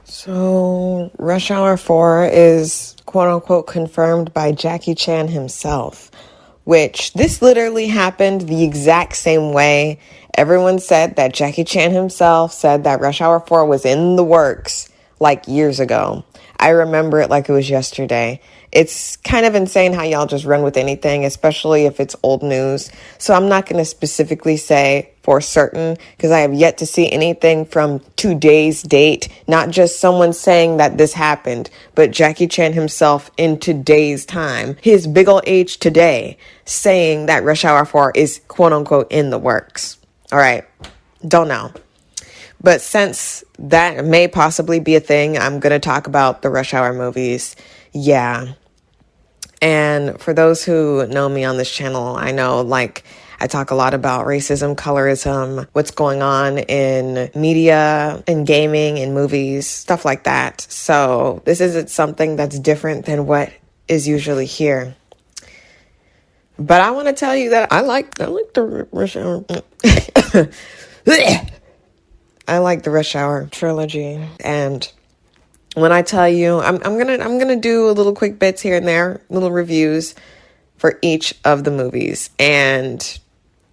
So, Rush Hour 4 is quote unquote confirmed by Jackie Chan himself, which this literally happened the exact same way. Everyone said that Jackie Chan himself said that Rush Hour 4 was in the works like years ago. I remember it like it was yesterday. It's kind of insane how y'all just run with anything, especially if it's old news. So I'm not going to specifically say for certain because I have yet to see anything from today's date, not just someone saying that this happened, but Jackie Chan himself in today's time, his big old age today, saying that Rush Hour 4 is quote unquote in the works. All right. Don't know. But since that may possibly be a thing, I'm going to talk about the Rush Hour movies. Yeah. And for those who know me on this channel, I know I talk a lot about racism, colorism, what's going on in media, in gaming, in movies, stuff like that. So this isn't something that's different than what is usually here. But I want to tell you that I like the Rush Hour. I like the Rush Hour trilogy, and when I tell you, I'm gonna do a little quick bits here and there, little reviews for each of the movies, and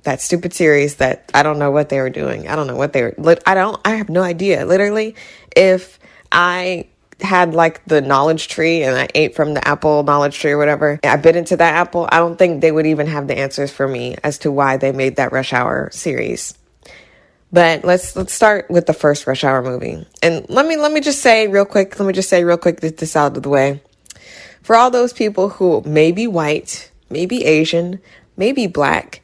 that stupid series that I don't know what they were doing. I don't know what they were. I have no idea. Literally, if I had the knowledge tree and I ate from the apple knowledge tree or whatever, I bit into that apple, I don't think they would even have the answers for me as to why they made that Rush Hour series. But let's start with the first Rush Hour movie. And let me just say real quick, get this out of the way. For all those people who may be white, maybe Asian, maybe black,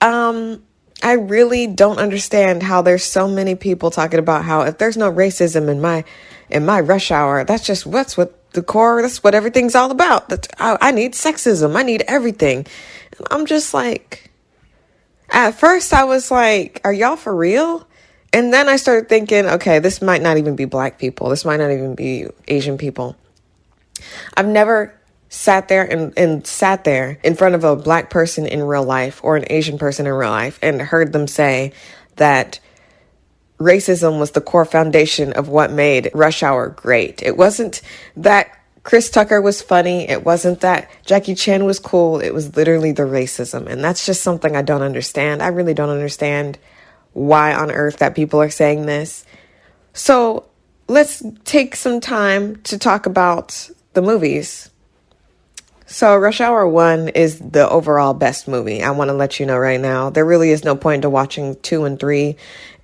I really don't understand how there's so many people talking about how if there's no racism in my Rush Hour, that's what the core, that's what everything's all about. I need sexism. I need everything. And I'm just at first I was like, are y'all for real? And then I started thinking, okay, this might not even be black people. This might not even be Asian people. I've never sat there in front of a black person in real life or an Asian person in real life and heard them say that racism was the core foundation of what made Rush Hour great. It wasn't that Chris Tucker was funny. It wasn't that Jackie Chan was cool. It was literally the racism. And that's just something I don't understand. I really don't understand why on earth that people are saying this. So let's take some time to talk about the movies. So Rush Hour 1 is the overall best movie. I want to let you know right now. There really is no point to watching 2 and 3.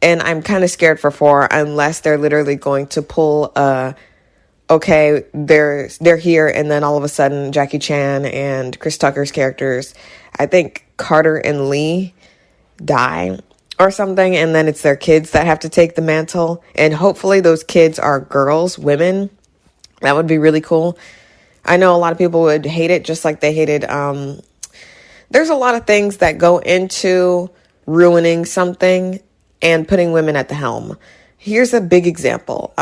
And I'm kind of scared for 4 unless they're literally going to pull okay, they're here, and then all of a sudden Jackie Chan and Chris Tucker's characters, I think Carter and Lee, die or something, and then it's their kids that have to take the mantle, and hopefully those kids are girls, women. That would be really cool. I know a lot of people would hate it just like they hated, there's a lot of things that go into ruining something and putting women at the helm. Here's a big example.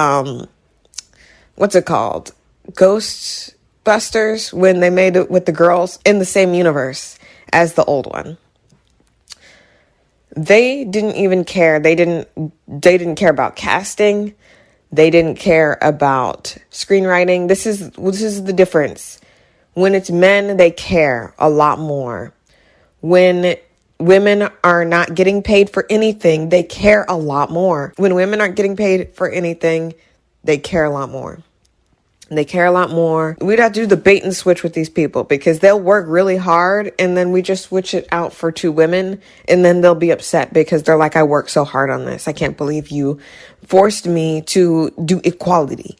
What's it called? Ghostbusters, when they made it with the girls in the same universe as the old one. They didn't even care. They didn't care about casting. They didn't care about screenwriting. This is the difference. When it's men, they care a lot more. When women are not getting paid for anything, they care a lot more. When women aren't getting paid for anything, they care a lot more. They care a lot more. We'd have to do the bait and switch with these people because they'll work really hard and then we just switch it out for 2 women and then they'll be upset because they're like, I worked so hard on this. I can't believe you forced me to do equality.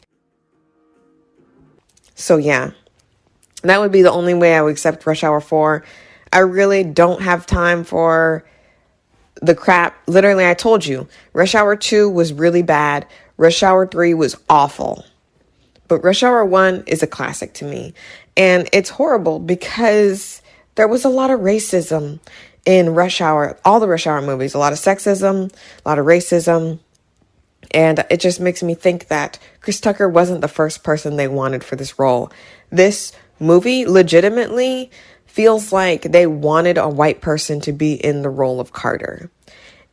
So yeah, that would be the only way I would accept Rush Hour 4. I really don't have time for the crap. Literally, I told you, Rush Hour 2 was really bad. Rush Hour 3 was awful. But Rush Hour 1 is a classic to me. And it's horrible because there was a lot of racism in Rush Hour, all the Rush Hour movies, a lot of sexism, a lot of racism. And it just makes me think that Chris Tucker wasn't the first person they wanted for this role. This movie legitimately feels like they wanted a white person to be in the role of Carter.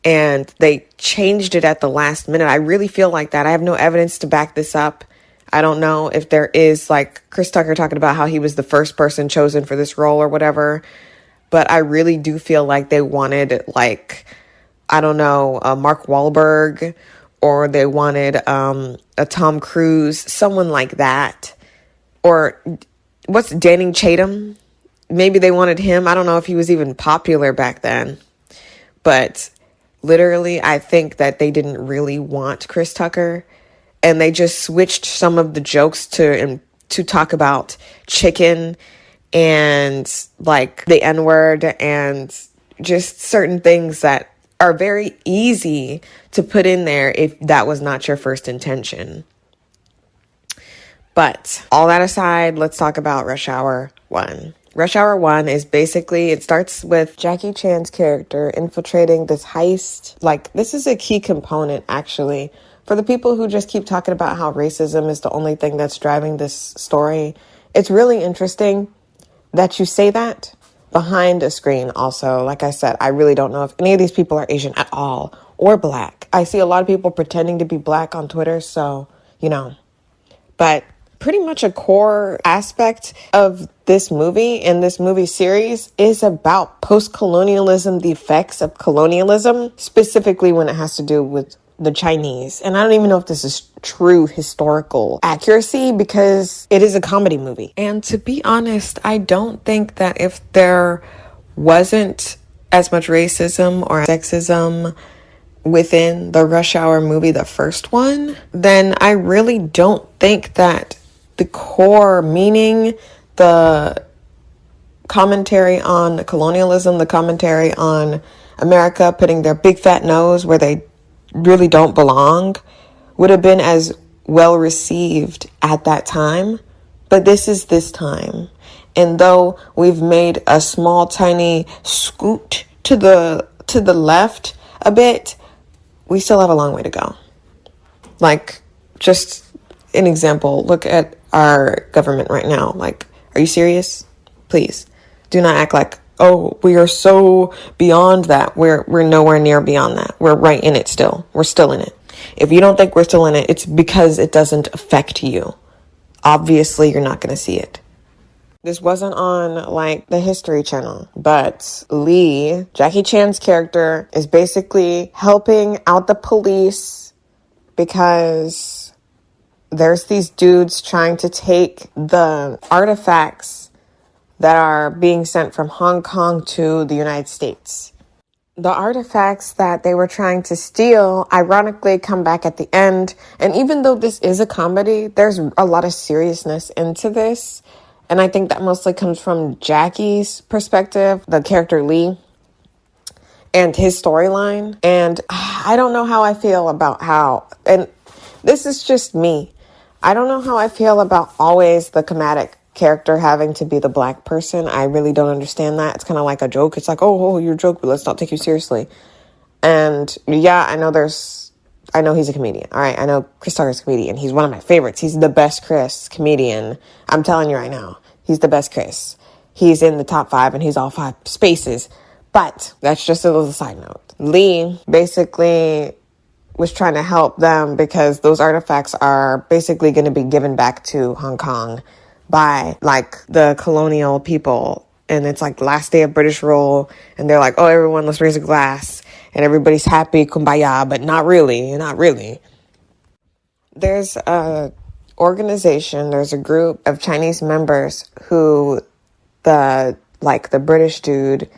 and they changed it at the last minute. I really feel like that. I have no evidence to back this up. I don't know if there is, like Chris Tucker talking about how he was the first person chosen for this role or whatever. But I really do feel like they wanted, like, I don't know, Mark Wahlberg, or they wanted a Tom Cruise, someone like that. Or what's Channing Tatum? Maybe they wanted him. I don't know if he was even popular back then. But literally, I think that they didn't really want Chris Tucker. And they just switched some of the jokes to talk about chicken and like the N-word and just certain things that are very easy to put in there if that was not your first intention. But all that aside, let's talk about Rush Hour 1. Rush Hour 1 is basically, it starts with Jackie Chan's character infiltrating this heist. Like, this is a key component, actually. For the people who just keep talking about how racism is the only thing that's driving this story, it's really interesting that you say that behind a screen also. Like I said, I really don't know if any of these people are Asian at all or black. I see a lot of people pretending to be black on Twitter, so, But pretty much a core aspect of this movie and this movie series is about post-colonialism, the effects of colonialism, specifically when it has to do with the Chinese. And I don't even know if this is true historical accuracy because it is a comedy movie. And to be honest, I don't think that if there wasn't as much racism or sexism within the Rush Hour movie, the first one, then I really don't think that the core meaning, the commentary on colonialism, the commentary on America putting their big fat nose where they really don't belong, would have been as well received at that time. But this is this time. And though we've made a small tiny scoot to the left a bit, we still have a long way to go. Like, just an example, look at our government right now. Like, are you serious? Please do not act like, oh, we are so beyond that. We're nowhere near beyond that. We're right in it still. We're still in it. If you don't think we're still in it, it's because it doesn't affect you. Obviously, you're not going to see it. This wasn't on, like, the History Channel, but Lee, Jackie Chan's character, is basically helping out the police because there's these dudes trying to take the artifacts that are being sent from Hong Kong to the United States. The artifacts that they were trying to steal, ironically, come back at the end. And even though this is a comedy, there's a lot of seriousness into this. And I think that mostly comes from Jackie's perspective, the character Lee, and his storyline. And I don't know how I feel about and this is just me. I don't know how I feel about always the comedic character having to be the black person. I really don't understand that. It's kind of like a joke. It's like, oh, you're a joke, but let's not take you seriously. And yeah, I know he's a comedian. All right, I know Chris Tucker's a comedian. He's one of my favorites. He's the best Chris comedian. I'm telling you right now, he's the best Chris. He's in the top 5 and he's all 5 spaces. But that's just a little side note. Lee basically was trying to help them because those artifacts are basically going to be given back to Hong Kong by, like, the colonial people. And it's like the last day of British rule. And they're like, oh, everyone, let's raise a glass. And everybody's happy, kumbaya, but not really. There's a organization, there's a group of Chinese members who the British dude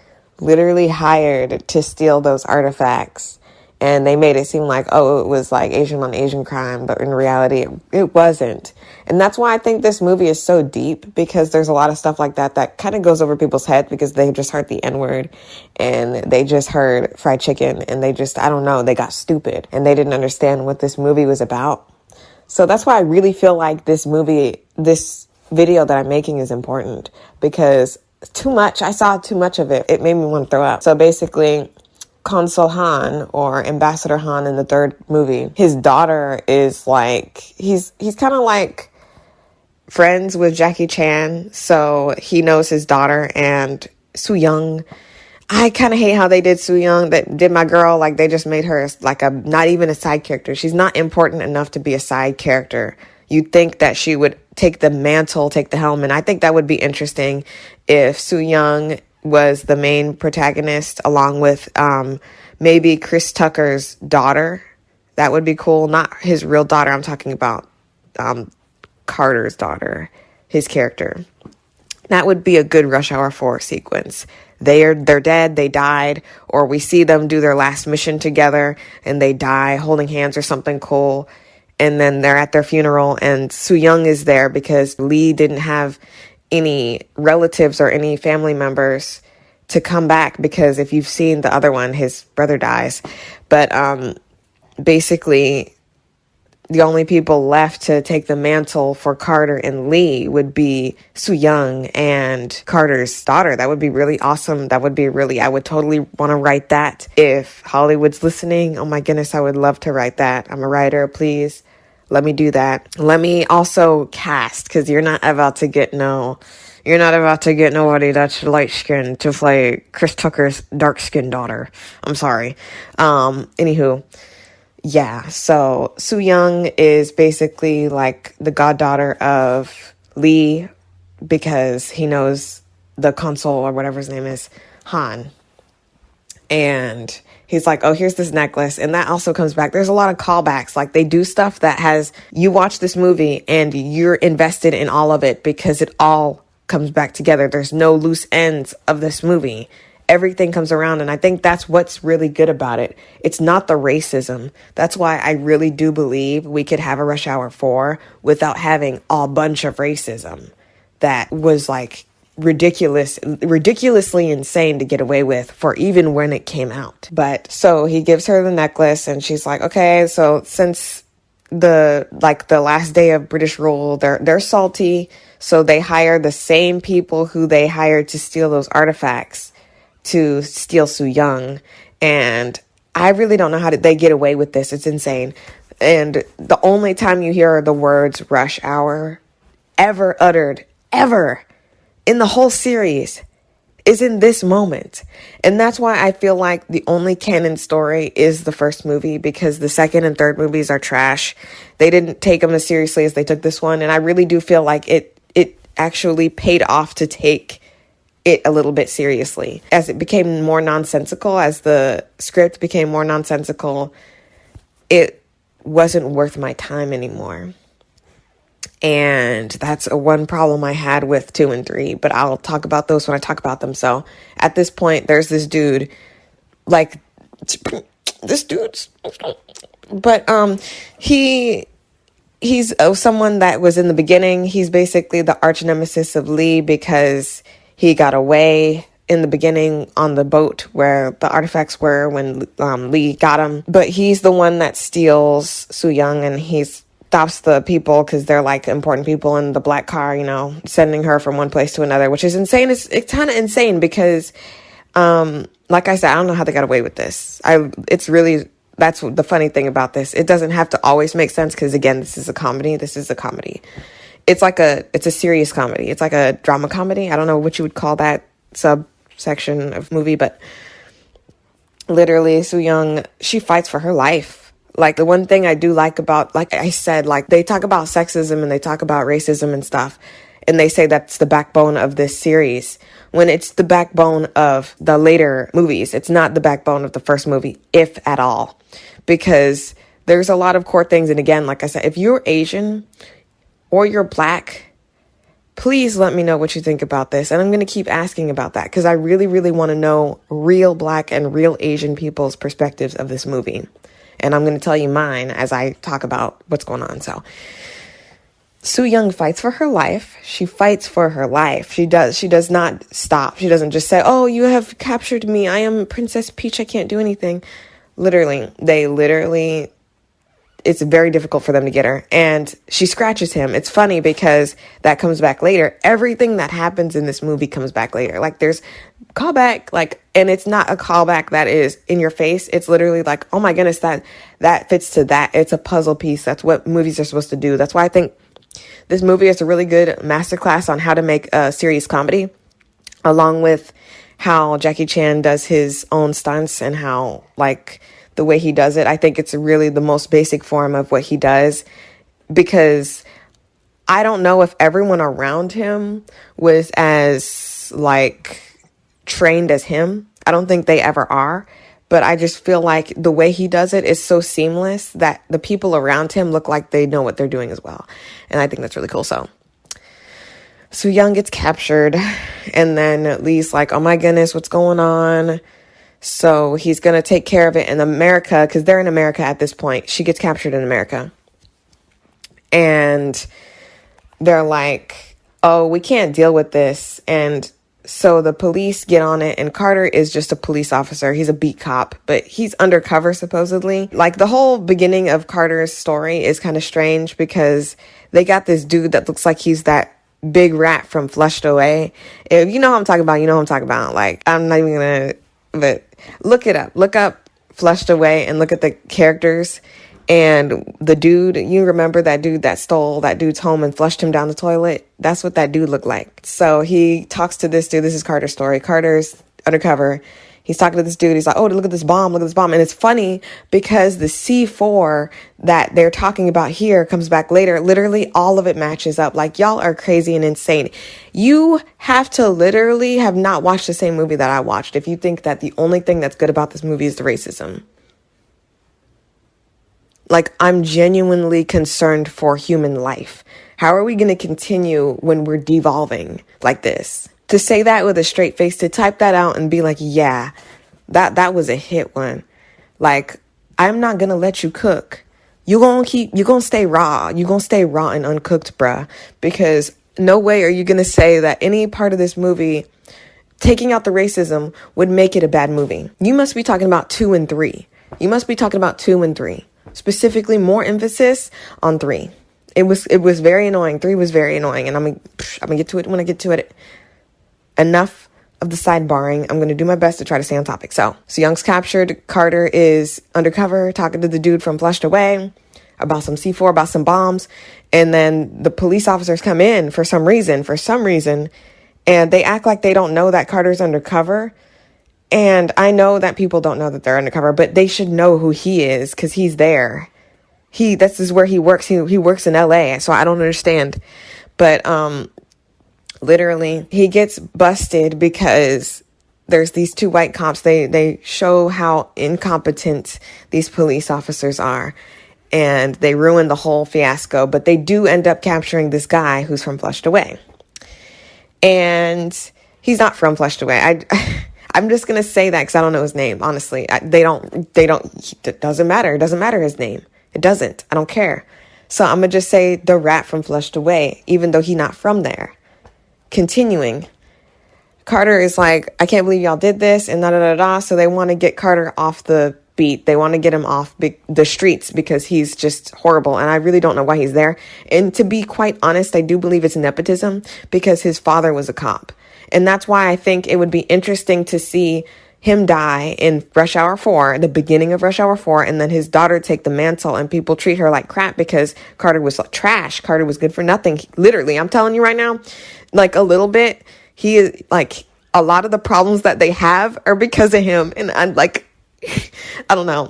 literally hired to steal those artifacts. And they made it seem like, oh, it was like Asian on Asian crime, but in reality, it wasn't. And that's why I think this movie is so deep, because there's a lot of stuff like that kind of goes over people's head because they just heard the N-word and they just heard fried chicken and they just, I don't know, they got stupid and they didn't understand what this movie was about. So that's why I really feel like this video that I'm making is important, because I saw too much of it. It made me want to throw up. So basically, Consul Han, or Ambassador Han in the third movie, his daughter is like, he's kind of like friends with Jackie Chan, so he knows his daughter and Su Young. I kind of hate how they did Soo Young, that did my girl. Like, they just made her like not even a side character. She's not important enough to be a side character. You'd think that she would take the mantle, take the helm. And I think that would be interesting if Soo Young was the main protagonist, along with maybe Chris Tucker's daughter. That would be cool. Not his real daughter. I'm talking about Carter's daughter, his character. That would be a good Rush Hour 4 sequence. They're dead, they died, or we see them do their last mission together and they die holding hands or something cool. And then they're at their funeral and Soo Young is there because Lee didn't have any relatives or any family members to come back, because if you've seen the other one, his brother dies. But basically, the only people left to take the mantle for Carter and Lee would be Soo Young and Carter's daughter. That would be really awesome. I would totally want to write that. If Hollywood's listening, oh my goodness, I would love to write that. I'm a writer, please. Let me do that. Let me also cast, because you're not about to get nobody that's light-skinned to play Chris Tucker's dark-skinned daughter. I'm sorry. Anywho. Yeah, so Soo Young is basically like the goddaughter of Lee, because he knows the consul or whatever his name is, Han. And he's like, oh, here's this necklace. And that also comes back. There's a lot of callbacks. Like, they do stuff that you watch this movie and you're invested in all of it because it all comes back together. There's no loose ends of this movie. Everything comes around, and I think that's what's really good about it. It's not the racism. That's why I really do believe we could have a Rush Hour 4 without having a bunch of racism that was like ridiculously insane to get away with for even when it came out. But so he gives her the necklace and she's like, okay, so since the last day of British rule, they're salty. So they hire the same people who they hired to steal those artifacts to steal Soo Young. And I really don't know how did they get away with this. It's insane. And the only time you hear the words Rush Hour ever uttered, ever, in the whole series is in this moment. And that's why I feel like the only canon story is the first movie, because the second and third movies are trash. They didn't take them as seriously as they took this one. And I really do feel like it actually paid off to take it a little bit seriously. As it became more nonsensical, as the script became more nonsensical, it wasn't worth my time anymore. And that's one problem I had with 2 and 3, but I'll talk about those when I talk about them. So at this point, there's this dude, but he's someone that was in the beginning. He's basically the arch nemesis of Lee because he got away in the beginning on the boat where the artifacts were when Lee got him. But he's the one that steals Soo Young, and he stops the people because they're like important people in the black car, sending her from one place to another, which is insane. It's kind of insane because, like I said, I don't know how they got away with this. That's the funny thing about this. It doesn't have to always make sense because, again, this is a comedy. It's a serious comedy. It's like a drama comedy. I don't know what you would call that subsection of movie, but literally Soo Young, she fights for her life. Like, the one thing I do like about, like I said, like, they talk about sexism and they talk about racism and stuff, and they say that's the backbone of this series, when it's the backbone of the later movies. It's not the backbone of the first movie, if at all, because there's a lot of core things. And again, like I said, if you're Asian or you're black, please let me know what you think about this. And I'm going to keep asking about that because I really, really want to know real black and real Asian people's perspectives of this movie. And I'm going to tell you mine as I talk about what's going on. So Soo Young fights for her life. She fights for her life. She does not stop. She doesn't just say, oh, you have captured me. I am Princess Peach. I can't do anything. It's very difficult for them to get her. And she scratches him. It's funny because that comes back later. Everything that happens in this movie comes back later. Like, there's callback, and it's not a callback that is in your face. It's literally like, oh my goodness, that fits to that. It's a puzzle piece. That's what movies are supposed to do. That's why I think this movie is a really good masterclass on how to make a serious comedy, along with how Jackie Chan does his own stunts and how, like, the way he does it. I think it's really the most basic form of what he does, because I don't know if everyone around him was as, like, trained as him. I don't think they ever are. But I just feel like the way he does it is so seamless that the people around him look like they know what they're doing as well. And I think that's really cool. So Young gets captured, and then Lee's like, oh my goodness, what's going on? So he's going to take care of it in America, because they're in America at this point. She gets captured in America. And they're like, oh, we can't deal with this. And so the police get on it, and Carter is just a police officer. He's a beat cop, but he's undercover, supposedly. Like, the whole beginning of Carter's story is kind of strange, because they got this dude that looks like he's that big rat from Flushed Away. If you know what I'm talking about, you know what I'm talking about. Like, I'm not even gonna, but look it up. Look up Flushed Away and look at the characters. And the dude, you remember that dude that stole that dude's home and flushed him down the toilet? That's what that dude looked like. So he talks to this dude. This is Carter's story. Carter's undercover. He's talking to this dude. He's like, oh, look at this bomb. Look at this bomb. And it's funny because the C4 that they're talking about here comes back later. Literally all of it matches up. Like, y'all are crazy and insane. You have to literally have not watched the same movie that I watched if you think that the only thing that's good about this movie is the racism. Like, I'm genuinely concerned for human life. How are we going to continue when we're devolving like this? To say that with a straight face, to type that out and be like, yeah, that was a hit one. Like, I'm not going to let you cook. You're going to stay raw. You're going to stay raw and uncooked, bruh. Because no way are you going to say that any part of this movie, taking out the racism, would make it a bad movie. You must be talking about 2 and 3. You must be talking about 2 and 3. Specifically, more emphasis on 3. It was very annoying. 3 was very annoying, and I'm gonna get to it when I get to it. Enough of the sidebarring. I'm gonna do my best to try to stay on topic. So Young's captured. Carter is undercover talking to the dude from Flushed Away about some C4, about some bombs, and then the police officers come in for some reason, and they act like they don't know that Carter's undercover. And I know that people don't know that they're undercover, but they should know who he is because he's there. This is where he works. He works in LA, so I don't understand. But literally, he gets busted because there's these 2 white cops. They show how incompetent these police officers are, and they ruin the whole fiasco. But they do end up capturing this guy who's from Flushed Away, and he's not from Flushed Away. I'm just going to say that because I don't know his name, honestly. It doesn't matter. It doesn't matter his name. It doesn't. I don't care. So I'm going to just say the rat from Flushed Away, even though he's not from there. Continuing. Carter is like, I can't believe y'all did this, and da-da-da-da. So they want to get Carter off the beat. They want to get him off the streets because he's just horrible. And I really don't know why he's there. And to be quite honest, I do believe it's nepotism because his father was a cop. And that's why I think it would be interesting to see him die in Rush Hour 4, the beginning of Rush Hour 4, and then his daughter take the mantle and people treat her like crap because Carter was like trash. Carter was good for nothing. Literally, I'm telling you right now, like a little bit, he is like a lot of the problems that they have are because of him. And I'm like, I don't know.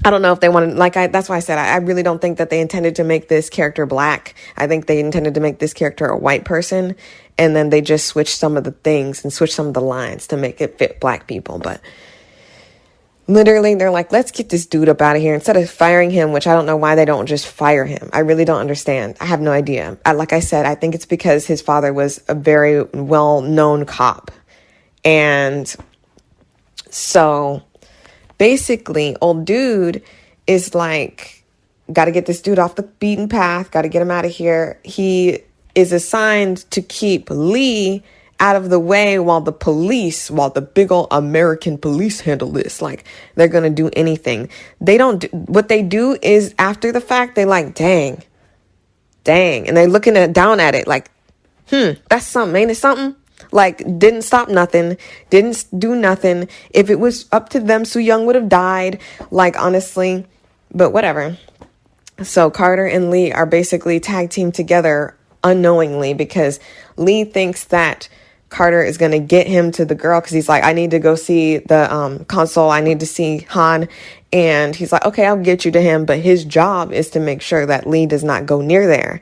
I don't know if they wanted, that's why I said, I really don't think that they intended to make this character black. I think they intended to make this character a white person. And then they just switched some of the things and switched some of the lines to make it fit black people. But literally, they're like, let's get this dude up out of here. Instead of firing him, which I don't know why they don't just fire him. I really don't understand. I have no idea. Like I said, I think it's because his father was a very well-known cop. And so basically, old dude is like, got to get this dude off the beaten path. Got to get him out of here. He is assigned to keep Lee out of the way while the big old American police handle this. Like, they're going to do anything. What they do is after the fact, they like, dang. And they're looking down at it like, that's something. Ain't it something? Like, didn't stop nothing. Didn't do nothing. If it was up to them, Soo Young would have died. Like, honestly, but whatever. So Carter and Lee are basically tag team together unknowingly because Lee thinks that Carter is going to get him to the girl because he's like, I need to go see the consul. I need to see Han. And he's like, okay, I'll get you to him. But his job is to make sure that Lee does not go near there.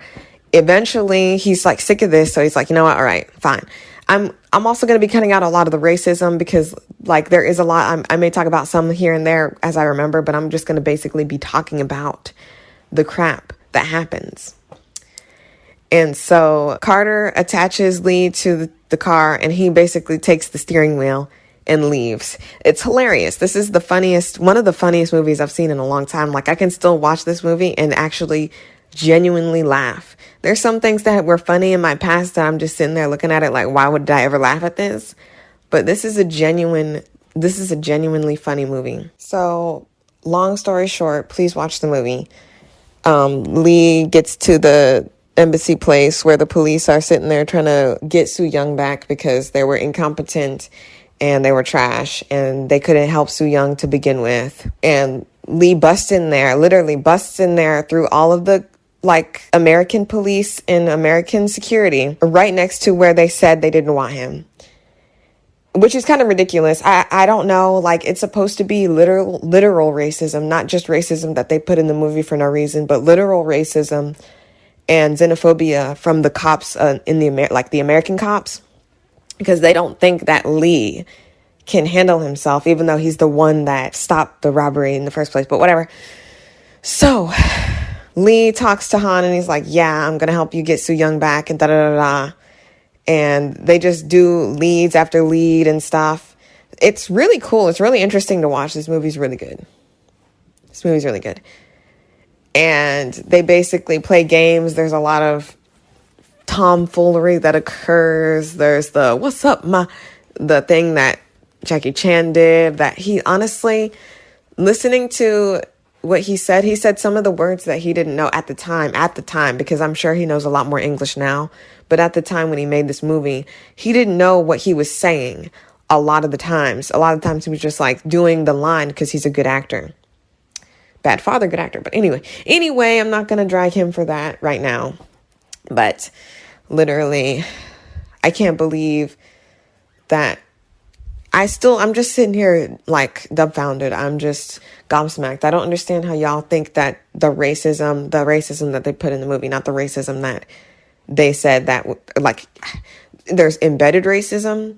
Eventually, he's like sick of this. So he's like, you know what? All right, fine. I'm also going to be cutting out a lot of the racism because like there is a lot. I may talk about some here and there as I remember, but I'm just going to basically be talking about the crap that happens. And so Carter attaches Lee to the car and he basically takes the steering wheel and leaves. It's hilarious. This is one of the funniest movies I've seen in a long time. Like I can still watch this movie and actually genuinely laugh. There's some things that were funny in my past that I'm just sitting there looking at it like, why would I ever laugh at this? But this is a genuinely funny movie. So long story short, please watch the movie. Lee gets to the embassy place where the police are sitting there trying to get Soo Young back because they were incompetent and they were trash and they couldn't help Soo Young to begin with. And Lee literally busts in there through all of the like American police and American security right next to where they said they didn't want him, which is kind of ridiculous. I don't know, like it's supposed to be literal racism, not just racism that they put in the movie for no reason, but literal racism and xenophobia from the cops in the American cops, because they don't think that Lee can handle himself, even though he's the one that stopped the robbery in the first place, but whatever. So Lee talks to Han and he's like, yeah, I'm going to help you get Soo Young back and da-da-da-da. And they just do leads after lead and stuff. It's really cool. It's really interesting to watch. This movie's really good. And they basically play games. There's a lot of tomfoolery that occurs. There's the, what's up, the thing that Jackie Chan did that he honestly, listening to what he said some of the words that he didn't know at the time, because I'm sure he knows a lot more English now. But at the time when he made this movie, he didn't know what he was saying a lot of the times. A lot of times he was just like doing the line because he's a good actor. Bad father, good actor. But anyway, I'm not going to drag him for that right now. But literally, I can't believe that I'm just sitting here like dumbfounded. I'm just gobsmacked. I don't understand how y'all think that the racism that they put in the movie, not the racism that they said that, like, there's embedded racism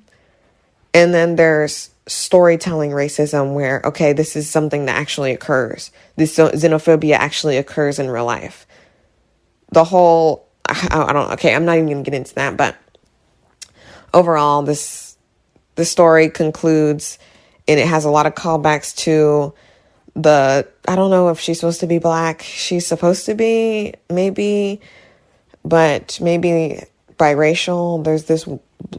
and then there's storytelling racism where, okay, this is something that actually occurs. This xenophobia actually occurs in real life. The whole, I'm not even going to get into that, but overall, the story concludes and it has a lot of callbacks to I don't know if she's supposed to be black. She's supposed to be, maybe, but maybe biracial. There's this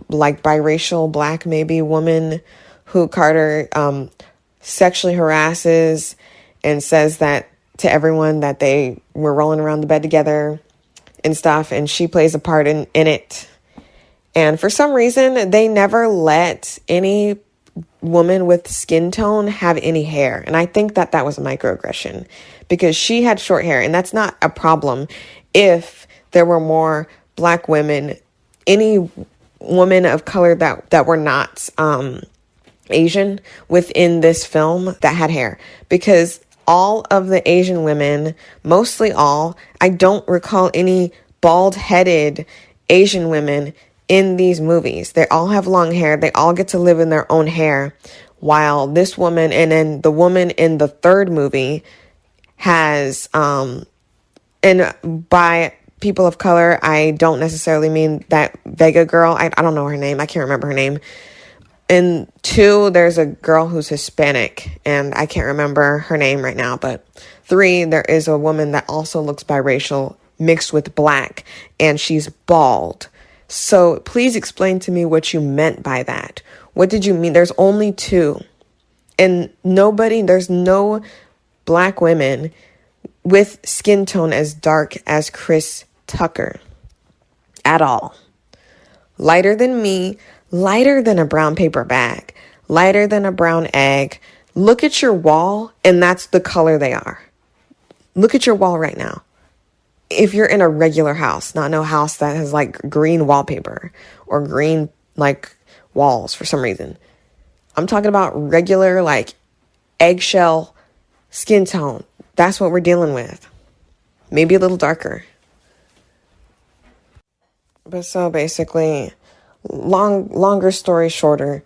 like biracial black maybe woman who Carter sexually harasses and says that to everyone that they were rolling around the bed together and stuff. And she plays a part in it. And for some reason, they never let any woman with skin tone have any hair. And I think that was a microaggression because she had short hair. And that's not a problem if there were more black women, any women of color that were not Asian within this film that had hair. Because all of the Asian women, mostly all, I don't recall any bald-headed Asian women in these movies. They all have long hair. They all get to live in their own hair. While this woman, and then the woman in the third movie has, and by people of color, I don't necessarily mean that Vega girl. I don't know her name. I can't remember her name. In 2, there's a girl who's Hispanic, and I can't remember her name right now. But 3, there is a woman that also looks biracial, mixed with black, and she's bald. So please explain to me what you meant by that. What did you mean? There's only 2. And there's no black women with skin tone as dark as Chris Tucker at all. Lighter than me, lighter than a brown paper bag, lighter than a brown egg. Look at your wall, and that's the color they are. Look at your wall right now. If you're in a regular house, not no house that has like green wallpaper or green like walls for some reason. I'm talking about regular, like, eggshell skin tone. That's what we're dealing with. Maybe a little darker. But so basically, longer story shorter,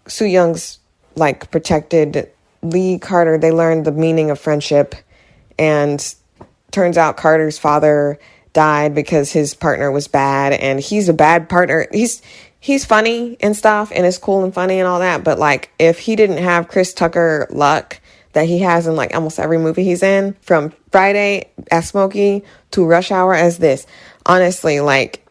Soo Young's like protected Lee Carter. They learned the meaning of friendship, and turns out Carter's father died because his partner was bad, and he's a bad partner. He's funny and stuff, and it's cool and funny and all that, but like if he didn't have Chris Tucker luck that he has in like almost every movie he's in, from Friday as Smokey to Rush Hour as this, honestly, like,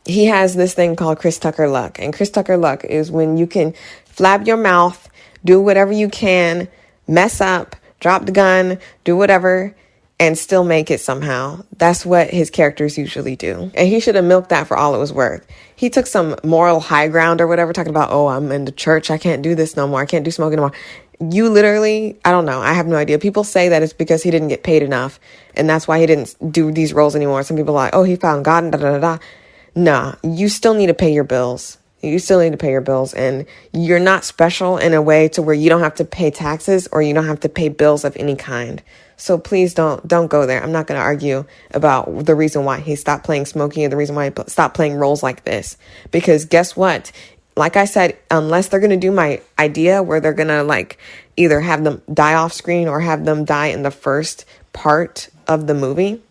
he has this thing called Chris Tucker luck. And Chris Tucker luck is when you can flab your mouth, do whatever you can, mess up, drop the gun, do whatever, and still make it somehow. That's what his characters usually do. And he should have milked that for all it was worth. He took some moral high ground or whatever, talking about, oh, I'm in the church, I can't do this no more, I can't do smoking no more. You literally, I don't know, I have no idea. People say that it's because he didn't get paid enough, and that's why he didn't do these roles anymore. Some people are like, oh, he found God, and da-da-da-da. Nah, you still need to pay your bills. You still need to pay your bills, and you're not special in a way to where you don't have to pay taxes or you don't have to pay bills of any kind. So please don't go there. I'm not going to argue about the reason why he stopped playing Smokey and the reason why he stopped playing roles like this. Because guess what? Like I said, unless they're going to do my idea where they're going to like either have them die off screen or have them die in the first part of the movie,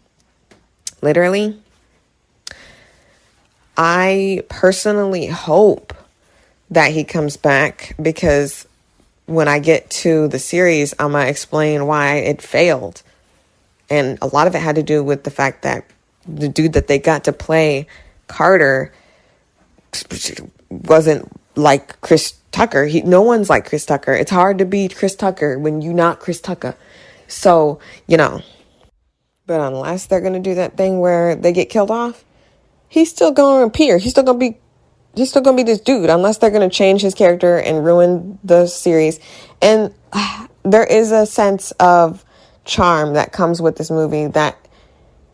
literally, I personally hope that he comes back, because when I get to the series, I'm going to explain why it failed. And a lot of it had to do with the fact that the dude that they got to play Carter wasn't like Chris Tucker. No one's like Chris Tucker. It's hard to be Chris Tucker when you're not Chris Tucker. So, you know, but unless they're going to do that thing where they get killed off, he's still going to appear. He's still going to be this dude, unless they're going to change his character and ruin the series. And there is a sense of charm that comes with this movie that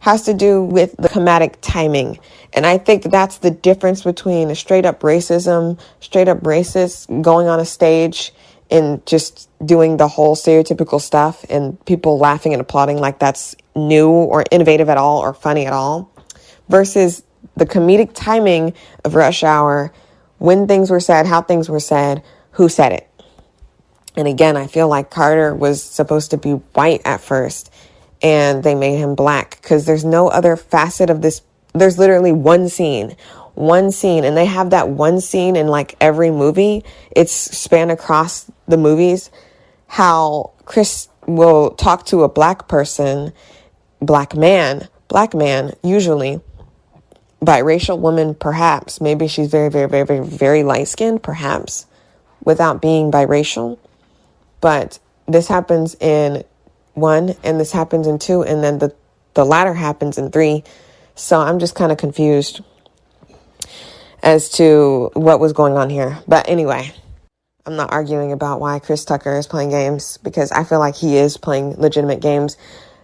has to do with the comedic timing. And I think that's the difference between a straight up racism, straight up racist going on a stage and just doing the whole stereotypical stuff and people laughing and applauding like that's new or innovative at all or funny at all, versus the comedic timing of Rush Hour, when things were said, how things were said, who said it. And again, I feel like Carter was supposed to be white at first, and they made him black because there's no other facet of this. There's literally one scene, and they have that one scene in like every movie. It's spanned across the movies, how Chris will talk to a black person, black man, usually, biracial woman, perhaps. Maybe she's very, very, very, very, very light-skinned, perhaps, without being biracial. But this happens in 1, and this happens in 2, and then the latter happens in 3. So I'm just kind of confused as to what was going on here. But anyway, I'm not arguing about why Chris Tucker is playing games, because I feel like he is playing legitimate games.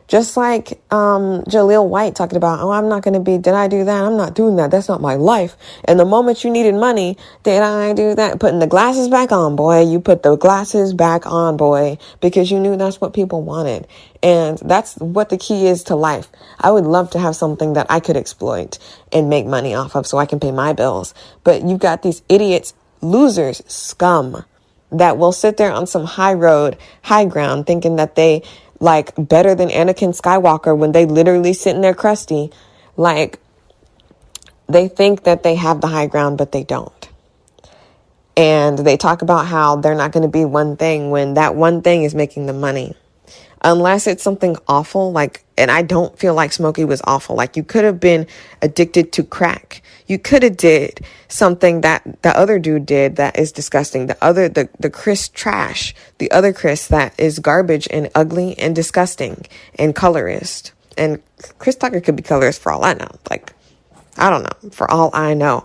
Just like Jaleel White talking about, oh, I'm not going to be, did I do that? I'm not doing that. That's not my life. And the moment you needed money, did I do that? Putting the glasses back on, boy. You put the glasses back on, boy, because you knew that's what people wanted. And that's what the key is to life. I would love to have something that I could exploit and make money off of so I can pay my bills. But you've got these idiots, losers, scum, that will sit there on some high ground, thinking that they like better than Anakin Skywalker when they literally sitting there crusty. Like, they think that they have the high ground, but they don't. And they talk about how they're not going to be one thing when that one thing is making them money. Unless it's something awful, like, and I don't feel like Smokey was awful. Like, you could have been addicted to crack. You could have did something that the other dude did that is disgusting. The Chris trash, the other Chris that is garbage and ugly and disgusting and colorist. And Chris Tucker could be colorist for all I know. Like, I don't know. For all I know.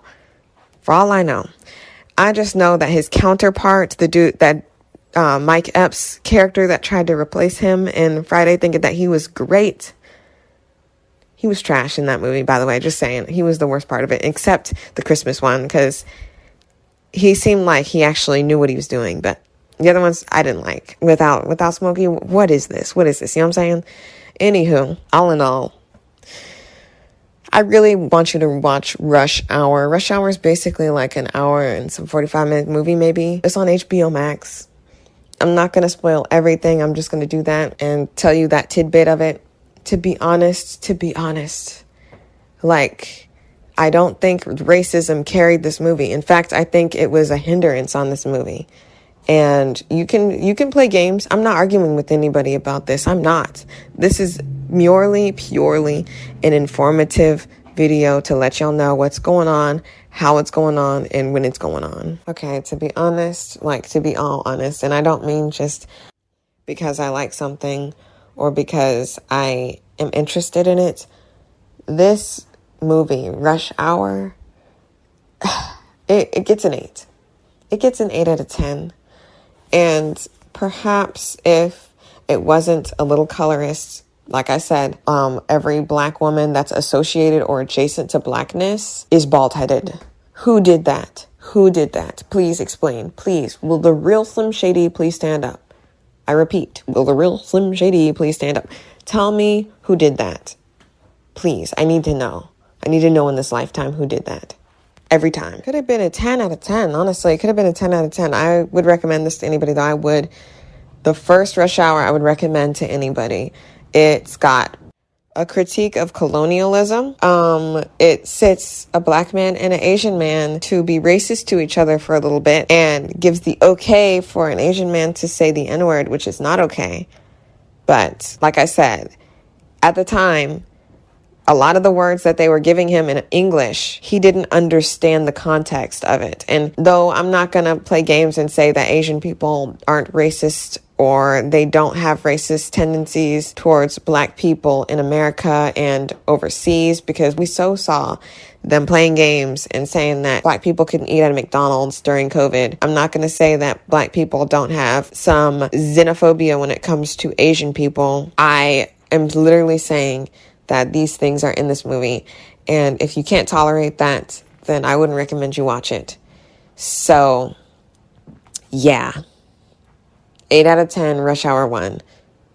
I just know that his counterpart, the dude that Mike Epps' character that tried to replace him in Friday, thinking that he was great. He was trash in that movie, by the way, just saying. He was the worst part of it, except the Christmas one, because he seemed like he actually knew what he was doing, but the other ones I didn't like. Without Smokey, what is this? What is this? You know what I'm saying? Anywho, all in all, I really want you to watch Rush Hour. Rush Hour is basically like an hour and some 45-minute movie, maybe. It's on HBO Max. I'm not going to spoil everything. I'm just going to do that and tell you that tidbit of it. To be honest, like, I don't think racism carried this movie. In fact, I think it was a hindrance on this movie. And you can play games. I'm not arguing with anybody about this. I'm not. This is purely an informative video to let y'all know what's going on, how it's going on, and when it's going on. Okay, to be honest, like, to be all honest, and I don't mean just because I like something or because I am interested in it. This movie, Rush Hour, it gets an 8. It gets an 8 out of 10. And perhaps if it wasn't a little colorist, like I said, every black woman that's associated or adjacent to blackness is bald-headed. Who did that? Who did that? Please explain. Please. Will the real Slim Shady please stand up? I repeat, will the real Slim Shady please stand up? Tell me who did that. Please, I need to know. I need to know in this lifetime who did that. Every time. Could have been a 10 out of 10, honestly. It could have been a 10 out of 10. I would recommend this to anybody, though. I would. The first Rush Hour, I would recommend to anybody. It's got a critique of colonialism. It sits a black man and an Asian man to be racist to each other for a little bit and gives the okay for an Asian man to say the N-word, which is not okay. But like I said, at the time, a lot of the words that they were giving him in English, he didn't understand the context of it. And though I'm not going to play games and say that Asian people aren't racist or they don't have racist tendencies towards black people in America and overseas, because we so saw them playing games and saying that black people couldn't eat at a McDonald's during COVID. I'm not going to say that black people don't have some xenophobia when it comes to Asian people. I am literally saying that these things are in this movie. And if you can't tolerate that, then I wouldn't recommend you watch it. So, yeah. 8 out of 10, Rush Hour 1.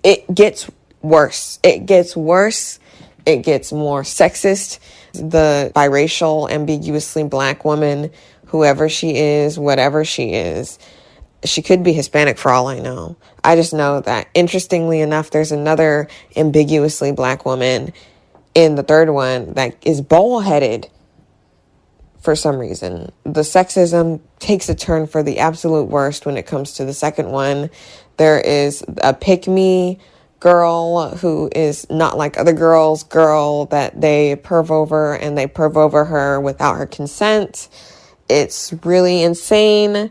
It gets worse. It gets worse. It gets more sexist. The biracial, ambiguously black woman, whoever she is, whatever she is, she could be Hispanic for all I know. I just know that, interestingly enough, there's another ambiguously black woman in the third one that is bald-headed for some reason. The sexism takes a turn for the absolute worst when it comes to the second one. There is a pick-me girl who is not like other girls, that they perv over, and they perv over her without her consent. It's really insane.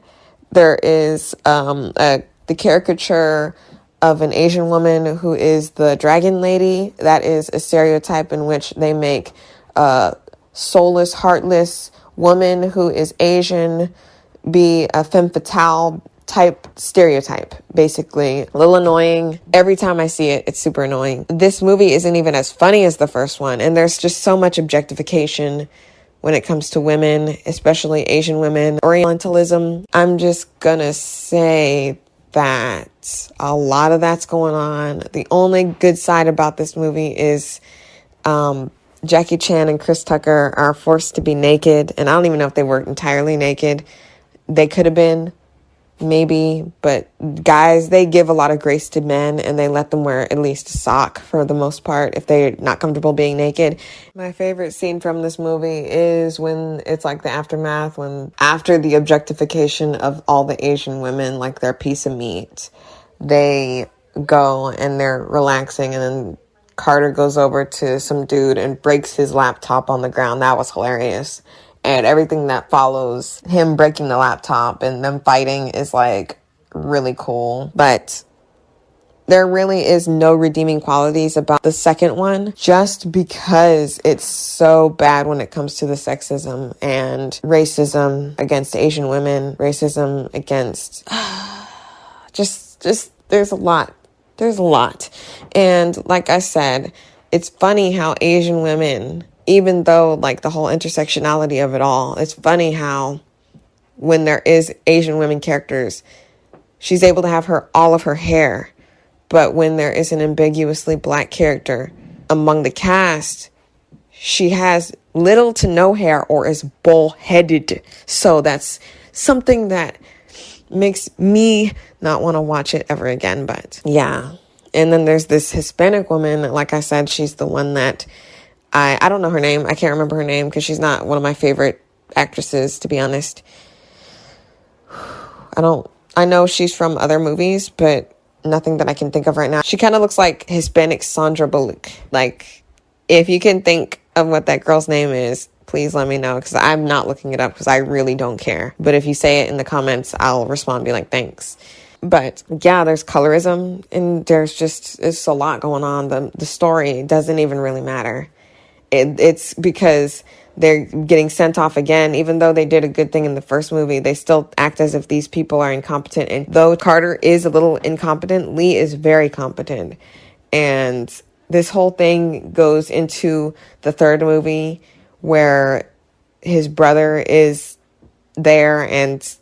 There is the caricature of an Asian woman who is the dragon lady. That is a stereotype in which they make a soulless, heartless woman who is Asian be a femme fatale type stereotype, basically. A little annoying. Every time I see it, it's super annoying. This movie isn't even as funny as the first one, and there's just so much objectification when it comes to women, especially Asian women. Orientalism. I'm just gonna say that a lot of that's going on. The only good side about this movie is Jackie Chan and Chris Tucker are forced to be naked, and I don't even know if they were entirely naked. They could have been, maybe, but guys, they give a lot of grace to men and they let them wear at least a sock for the most part if they're not comfortable being naked. My favorite scene from this movie is when it's like the aftermath, when after the objectification of all the Asian women, like their piece of meat, they go and they're relaxing, and then Carter goes over to some dude and breaks his laptop on the ground. That was hilarious. And everything that follows him breaking the laptop and them fighting is like really cool. But there really is no redeeming qualities about the second one, just because it's so bad when it comes to the sexism and racism against Asian women, racism against just there's a lot. There's a lot. And like I said, it's funny how Asian women, even though like the whole intersectionality of it all, it's funny how when there is Asian women characters, she's able to have all of her hair. But when there is an ambiguously black character among the cast, she has little to no hair or is bull-headed. So that's something that makes me not want to watch it ever again. But yeah. And then there's this Hispanic woman. Like I said, she's the one that I don't know her name. I can't remember her name because she's not one of my favorite actresses, to be honest. I know she's from other movies, but nothing that I can think of right now. She kind of looks like Hispanic Sandra Bullock. Like, if you can think of what that girl's name is, please let me know, because I'm not looking it up because I really don't care. But if you say it in the comments, I'll respond and be like, thanks. But yeah, there's colorism and it's a lot going on. The story doesn't even really matter. It's because they're getting sent off again. Even though they did a good thing in the first movie, they still act as if these people are incompetent. And though Carter is a little incompetent, Lee is very competent. And this whole thing goes into the third movie where his brother is there and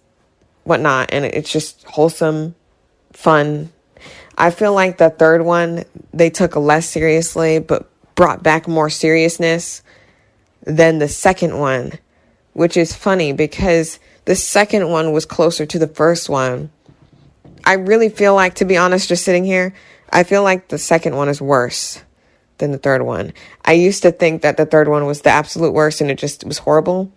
whatnot. And it's just wholesome, fun. I feel like the third one, they took less seriously, but brought back more seriousness than the second one, which is funny because the second one was closer to the first one. I really feel like, to be honest, just sitting here, I feel like the second one is worse than the third one. I used to think that the third one was the absolute worst and it was horrible.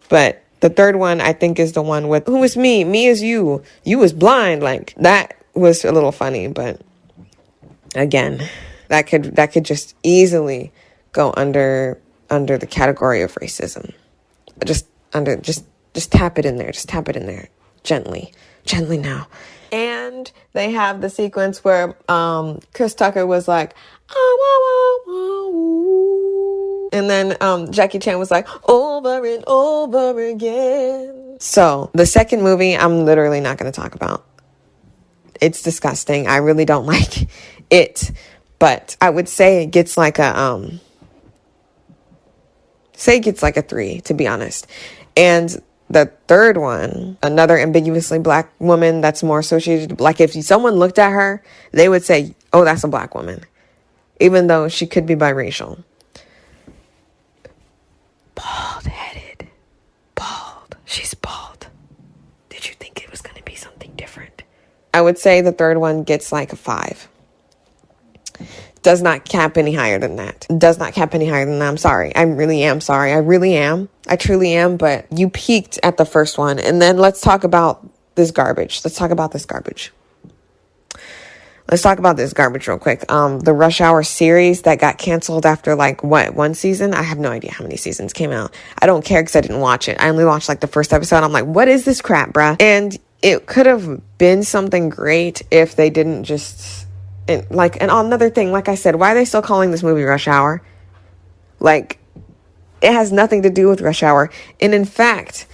But the third one, I think, is the one with, who is me? Me is you. You was blind. Like, that was a little funny, but again, that could just easily go under the category of racism. Just tap it in there. Just tap it in there. Gently now. And they have the sequence where Chris Tucker was like, oh, oh, oh, oh. And then Jackie Chan was like, over and over again. So the second movie, I'm literally not going to talk about. It's disgusting. I really don't like it. But I would say it gets like a 3, to be honest. And the third one, another ambiguously black woman that's more associated, like if someone looked at her, they would say, oh, that's a black woman, even though she could be biracial. Bald-headed. Bald. She's bald. Did you think it was going to be something different? I would say the third one gets like a 5. Does not cap any higher than that. I'm sorry. I really am sorry. I really am. I truly am. But you peaked at the first one. And then let's talk about this garbage. Let's talk about this garbage real quick. The Rush Hour series that got canceled after one season? I have no idea how many seasons came out. I don't care because I didn't watch it. I only watched the first episode. I'm like, what is this crap, bruh? And it could have been something great if they didn't just... And another thing, like I said, why are they still calling this movie Rush Hour? It has nothing to do with Rush Hour. And in fact,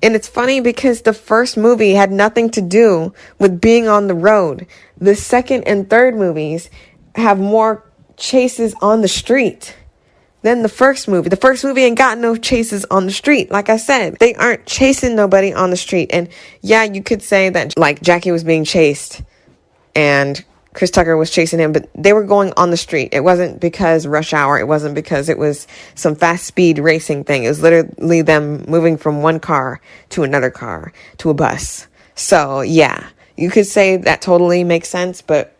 it's funny because the first movie had nothing to do with being on the road. The second and third movies have more chases on the street than the first movie. The first movie ain't got no chases on the street. Like I said, they aren't chasing nobody on the street. And yeah, you could say that Jackie was being chased and Chris Tucker was chasing him, but they were going on the street. It wasn't because Rush Hour. It wasn't because it was some fast speed racing thing. It was literally them moving from one car to another car to a bus. So yeah, you could say that totally makes sense, but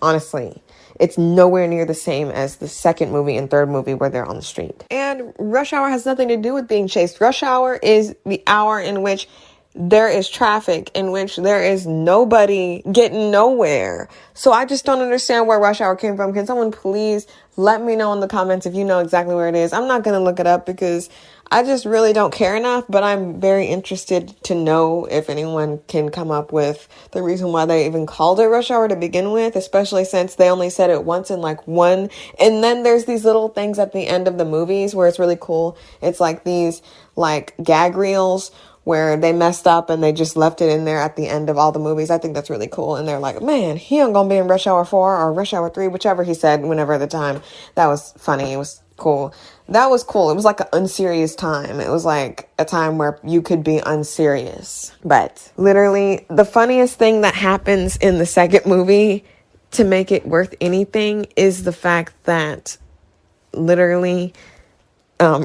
honestly, it's nowhere near the same as the second movie and third movie where they're on the street. And Rush Hour has nothing to do with being chased. Rush Hour is the hour in which there is traffic, in which there is nobody getting nowhere. So I just don't understand where Rush Hour came from. Can someone please let me know in the comments if you know exactly where it is? I'm not going to look it up because I just really don't care enough, but I'm very interested to know if anyone can come up with the reason why they even called it Rush Hour to begin with, especially since they only said it once in one. And then there's these little things at the end of the movies where it's really cool. It's these gag reels where they messed up and they just left it in there at the end of all the movies. I think that's really cool. And they're like, man, he ain't gonna be in Rush Hour 4 or Rush Hour 3, whichever he said, whenever at the time. That was funny. It was cool. That was cool. It was like an unserious time. It was like a time where you could be unserious. But literally, the funniest thing that happens in the second movie to make it worth anything is the fact that literally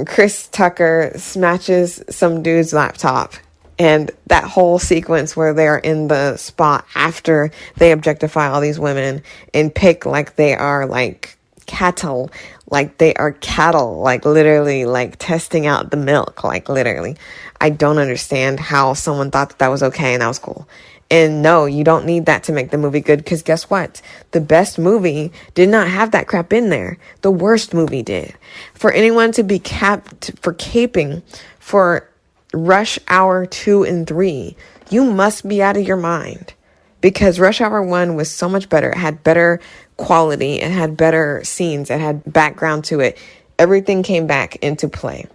Chris Tucker smashes some dude's laptop, and that whole sequence where they're in the spot after they objectify all these women and pick like they are like cattle, like they are cattle, like literally like testing out the milk, like literally. I don't understand how someone thought that that was okay and that was cool. And no, you don't need that to make the movie good, because guess what? The best movie did not have that crap in there. The worst movie did. For anyone to be caping for Rush Hour 2 and 3, you must be out of your mind. Because Rush Hour 1 was so much better. It had better quality. It had better scenes. It had background to it. Everything came back into play.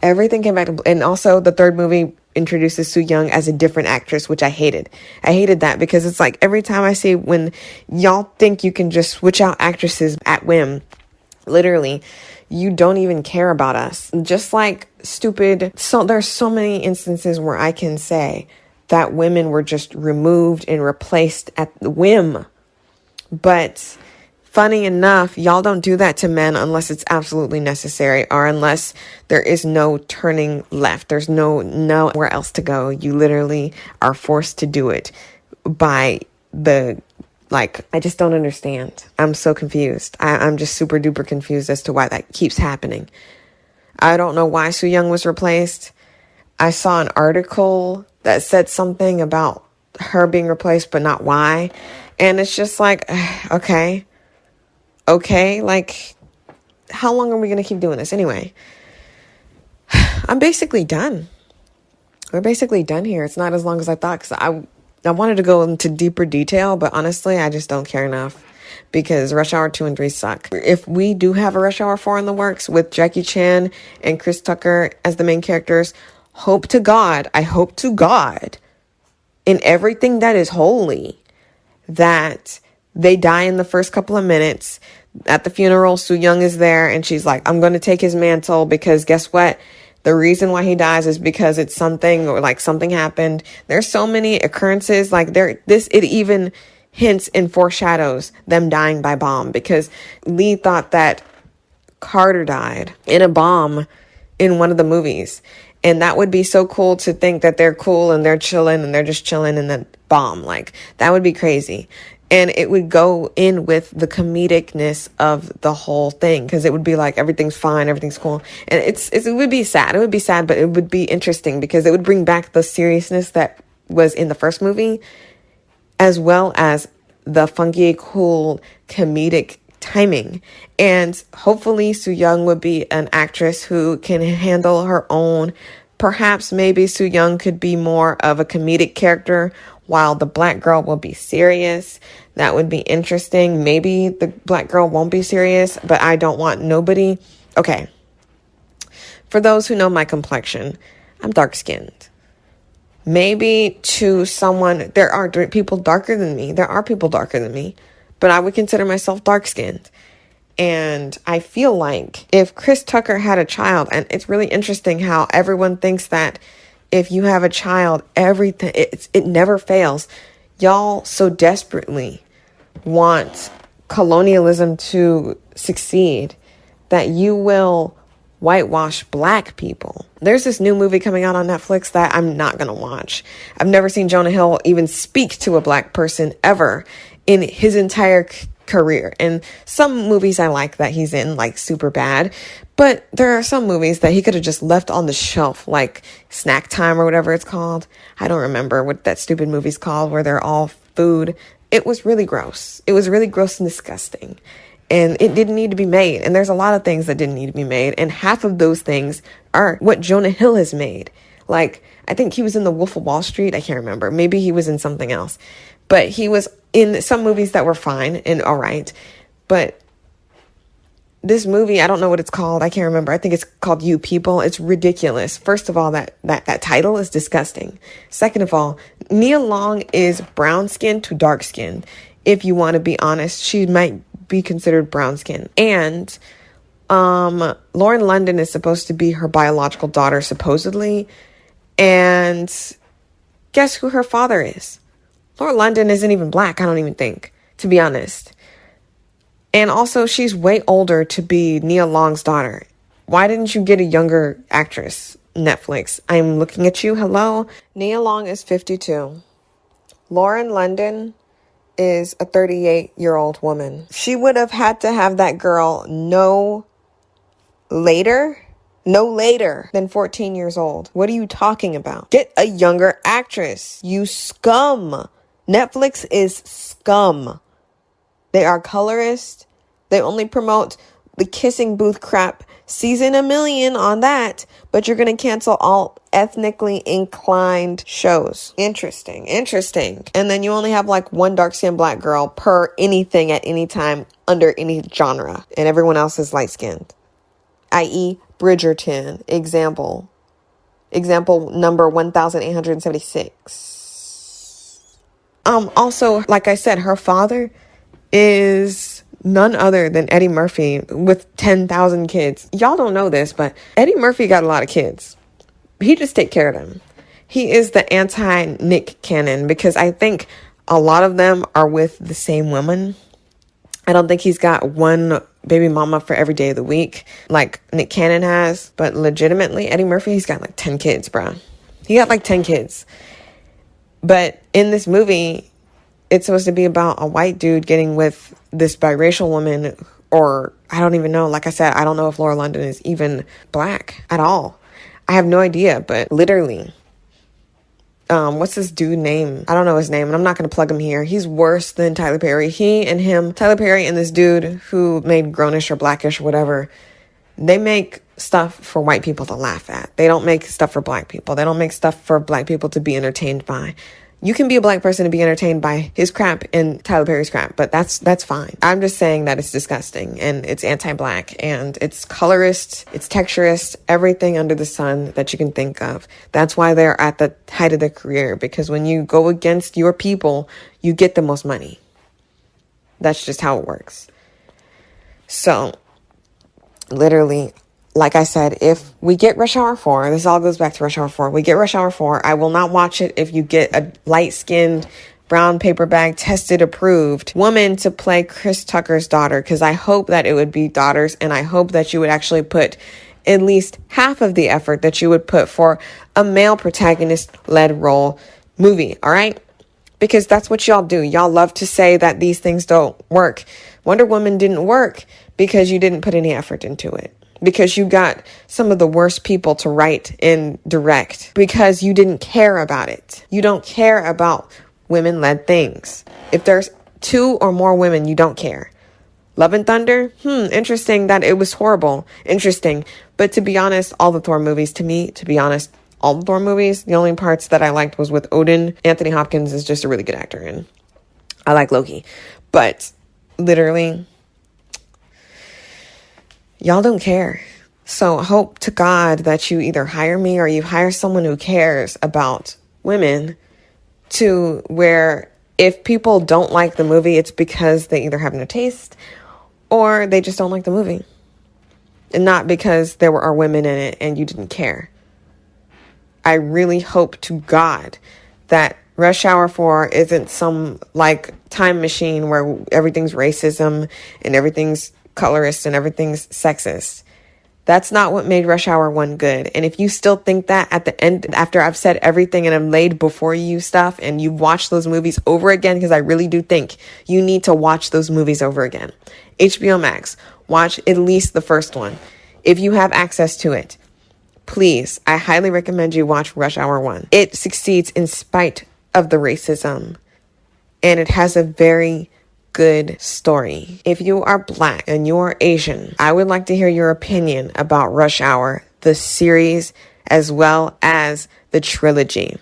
Everything came back. And also the third movie introduces Soo Young as a different actress, which I hated. I hated that because it's like every time I see when y'all think you can just switch out actresses at whim, literally, you don't even care about us. Just like stupid. So there's so many instances where I can say that women were just removed and replaced at the whim. But funny enough, y'all don't do that to men unless it's absolutely necessary, or unless there is no turning left. There's nowhere else to go. You literally are forced to do it by the, like, I just don't understand. I'm so confused. I'm just super duper confused as to why that keeps happening. I don't know why Soo Young was replaced. I saw an article that said something about her being replaced, but not why. And it's just like, okay, like, how long are we going to keep doing this? Anyway, I'm basically done. We're basically done here. It's not as long as I thought, because I wanted to go into deeper detail, but honestly, I just don't care enough, because Rush Hour 2 and 3 suck. If we do have a Rush Hour 4 in the works with Jackie Chan and Chris Tucker as the main characters, I hope to God, in everything that is holy, that they die in the first couple of minutes. At the funeral, Soo Young is there, and she's like, I'm going to take his mantle, because guess what? The reason why he dies is because it's something, or like something happened. There's so many occurrences, like it even hints and foreshadows them dying by bomb, because Lee thought that Carter died in a bomb in one of the movies. And that would be so cool to think that they're cool and they're chilling and they're just chilling in the bomb. Like, that would be crazy. And it would go in with the comedicness of the whole thing, because it would be like everything's fine, everything's cool. And it would be sad. It would be sad, but it would be interesting, because it would bring back the seriousness that was in the first movie, as well as the funky, cool, comedic timing. And hopefully Soo Young would be an actress who can handle her own. Perhaps maybe Soo Young could be more of a comedic character, while the black girl will be serious. That would be interesting. Maybe the black girl won't be serious, but I don't want nobody. Okay. For those who know my complexion, I'm dark-skinned. Maybe to someone, there are people darker than me. There are people darker than me, but I would consider myself dark-skinned. And I feel like if Chris Tucker had a child, and it's really interesting how everyone thinks that if you have a child, everything, it never fails. Y'all so desperately want colonialism to succeed that you will whitewash black people. There's this new movie coming out on Netflix that I'm not going to watch. I've never seen Jonah Hill even speak to a black person ever in his entire career. And some movies I like that he's in, like Superbad, but there are some movies that he could have just left on the shelf, like Snack Time or whatever it's called. I don't remember what that stupid movie's called, where they're all food. It was really gross. It was really gross and disgusting. And it didn't need to be made. And there's a lot of things that didn't need to be made. And half of those things are what Jonah Hill has made. Like, I think he was in The Wolf of Wall Street. I can't remember. Maybe he was in something else. But he was in some movies that were fine and all right. But this movie, I don't know what it's called. I can't remember. I think it's called You People. It's ridiculous. First of all, that title is disgusting. Second of all, Nia Long is brown skinned to dark skinned. If you want to be honest, she might be considered brown skinned. And Lauren London is supposed to be her biological daughter, supposedly. And guess who her father is? Lauren London isn't even black, I don't even think, to be honest. And also, she's way older to be Nia Long's daughter. Why didn't you get a younger actress? Netflix, I'm looking at you. Hello? Nia Long is 52. Lauren London is a 38-year-old woman. She would have had to have that girl no later than 14 years old. What are you talking about? Get a younger actress, you scum. Netflix is scum. They are colorist. They only promote the kissing booth crap. Season 1,000,000 on that. But you're going to cancel all ethnically inclined shows. Interesting. And then you only have like one dark-skinned black girl per anything at any time under any genre. And everyone else is light-skinned. I.e. Bridgerton. Example number 1876. Also, like I said, her father is none other than Eddie Murphy with 10,000 kids. Y'all don't know this, but Eddie Murphy got a lot of kids. He just take care of them. He is the anti-Nick Cannon because I think a lot of them are with the same woman. I don't think he's got one baby mama for every day of the week like Nick Cannon has, but legitimately Eddie Murphy, he's got like 10 kids, bro. He got like 10 kids. But in this movie, it's supposed to be about a white dude getting with this biracial woman, or I don't even know. Like I said, I don't know if Laura London is even black at all. I have no idea, but literally, what's this dude name? I don't know his name, and I'm not going to plug him here. He's worse than Tyler Perry. Tyler Perry and this dude who made Grownish or Blackish or whatever, they make stuff for white people to laugh at. They don't make stuff for black people. They don't make stuff for black people to be entertained by. You can be a black person to be entertained by his crap and Tyler Perry's crap, but that's fine. I'm just saying that it's disgusting and it's anti-black and it's colorist, it's texturist, everything under the sun that you can think of. That's why they're at the height of their career, because when you go against your people, you get the most money. That's just how it works. So, literally, like I said, if we get Rush Hour 4, this all goes back to Rush Hour 4. We get Rush Hour 4. I will not watch it if you get a light-skinned, brown paper bag, tested, approved woman to play Chris Tucker's daughter, because I hope that it would be daughters, and I hope that you would actually put at least half of the effort that you would put for a male protagonist-led role movie, all right? Because that's what y'all do. Y'all love to say that these things don't work. Wonder Woman didn't work because you didn't put any effort into it. Because you got some of the worst people to write and direct. Because you didn't care about it. You don't care about women-led things. If there's 2 or more women, you don't care. Love and Thunder? Interesting that it was horrible. Interesting. But to be honest, all the Thor movies, the only parts that I liked was with Odin. Anthony Hopkins is just a really good actor, and I like Loki. But literally, y'all don't care. So hope to God that you either hire me or you hire someone who cares about women, to where if people don't like the movie, it's because they either have no taste or they just don't like the movie. And not because there are women in it and you didn't care. I really hope to God that Rush Hour 4 isn't some like time machine where everything's racism and everything's colorist and everything's sexist. That's not what made Rush Hour 1 good. And if you still think that at the end, after I've said everything and I've laid before you stuff and you've watched those movies over again, because I really do think you need to watch those movies over again. HBO Max, watch at least the first one. If you have access to it, please, I highly recommend you watch Rush Hour 1. It succeeds in spite of the racism. And it has a very good story. If you are black and you're Asian, I would like to hear your opinion about Rush Hour, the series, as well as the trilogy.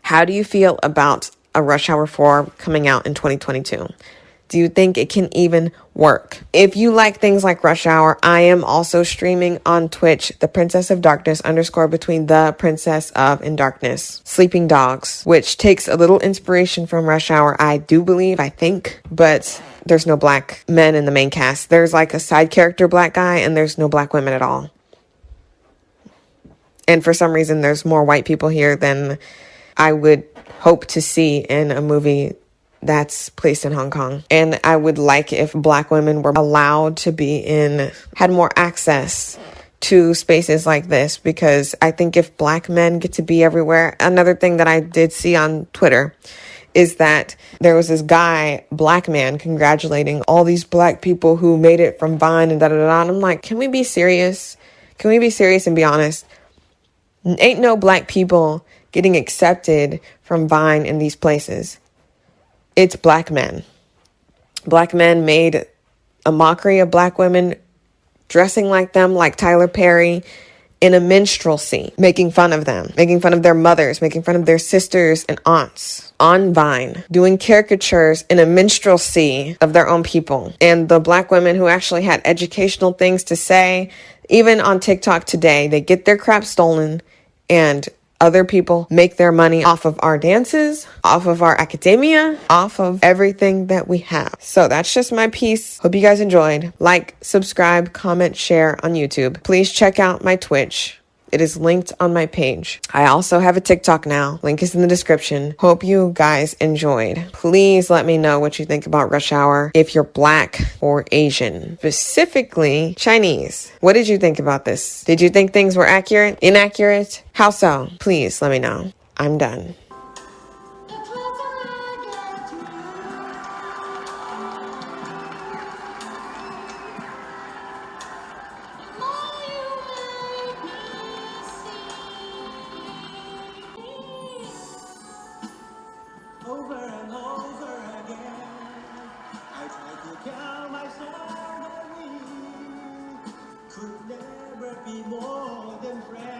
How do you feel about a Rush Hour 4 coming out in 2022? Do you think it can even work? If you like things like Rush Hour, I am also streaming on Twitch, the Princess of Darkness _ between the Princess of in Darkness, Sleeping Dogs, which takes a little inspiration from Rush Hour, I do believe, I think, but there's no black men in the main cast. There's like a side character black guy, and there's no black women at all. And for some reason, there's more white people here than I would hope to see in a movie that's placed in Hong Kong. And I would like if black women were allowed to had more access to spaces like this, because I think if black men get to be everywhere. Another thing that I did see on Twitter is that there was this guy, black man, congratulating all these black people who made it from Vine and da-da-da. And I'm like, can we be serious? Can we be serious and be honest? Ain't no black people getting accepted from Vine in these places. It's black men. Black men made a mockery of black women, dressing like them, like Tyler Perry, in a minstrelsy, making fun of them, making fun of their mothers, making fun of their sisters and aunts on Vine, doing caricatures in a minstrelsy of their own people. And the black women who actually had educational things to say, even on TikTok today, they get their crap stolen, and other people make their money off of our dances, off of our academia, off of everything that we have. So that's just my piece. Hope you guys enjoyed. Like, subscribe, comment, share on YouTube. Please check out my Twitch. It is linked on my page. I also have a TikTok now. Link is in the description. Hope you guys enjoyed. Please let me know what you think about Rush Hour if you're black or Asian, specifically Chinese. What did you think about this? Did you think things were accurate? Inaccurate? How so? Please let me know. I'm done. Over and over again, I try to tell myself that we could never be more than friends.